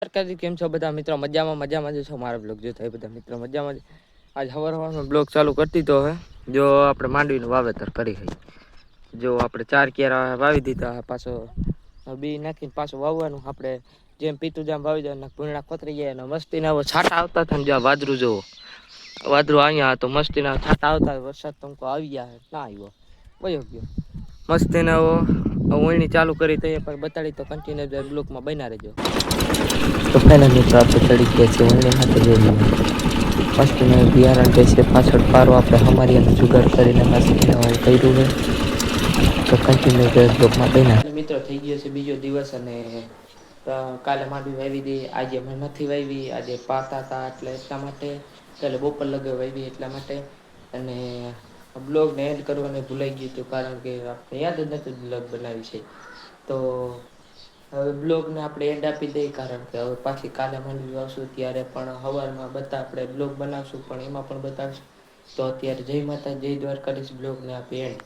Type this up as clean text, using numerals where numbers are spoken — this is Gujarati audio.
સરકારજી કેમ છો બધા મિત્રો? મજામાં જ છો? મારા બ્લોગ જો થાય બધા મિત્રો મજામાં જ. આજ સવારમાં બ્લોગ ચાલુ કરતી તો હવે જો આપણે માંડવીનું વાવેતર કરી છે. જો આપણે 4 કેરા વાવી દીધા, પાછો બી નાખીને પાછું વાવવાનું. આપણે જેમ પીતું જામ વાવી દેવાના, ભૂંગળા ખોતરી ગયા મસ્તીના છાંટા આવતા હતા ને જ્યાં વાદરું જોવો વાદળું અહીંયા તો મસ્તીના છાંટા આવતા. વરસાદ તમકો આવી ગયા ના આવ્યો વયો ગયો. મસ્તીના ઓળણી ચાલુ કરી તો પણ બતાડી તો કન્ટિન્યુ બ્લોકમાં બના રહેજો. તો ફાઇનલ મિત્રો આપણે ચડી ગયા છે ઓળણીમાં. તો જોઈ મસ્તીને બિયારણ છે પાછળ પારો આપણે હમારીયાનો જુગાડ કરીને મસ્તીને કર્યું છે. તો કન્ટિન્યુ બ્લોકમાં બના મિત્રો થઈ ગયો છે બીજો દિવસ અને કાલે માંડવી વાવી હતી. આજે નથી વાવી, આજે પાતા હતા એટલે એટલા માટે કાલે બપોર લગે વાવી એટલા માટે. અને બ્લોગને એડ કરવાનું ભૂલાઈ ગયું હતું કારણ કે આપણે યાદ જ નથી બ્લોગ બનાવી છે. તો હવે બ્લોગને આપણે એડ આપી દઈએ કારણ કે હવે પાછી કાલે માંડવી આવશું ત્યારે પણ સવારમાં બધા આપણે બ્લોગ બનાવશું પણ એમાં પણ બતાવશું. તો અત્યારે જય માતા જય દ્વારકાધીશ બ્લોગને આપી એડ.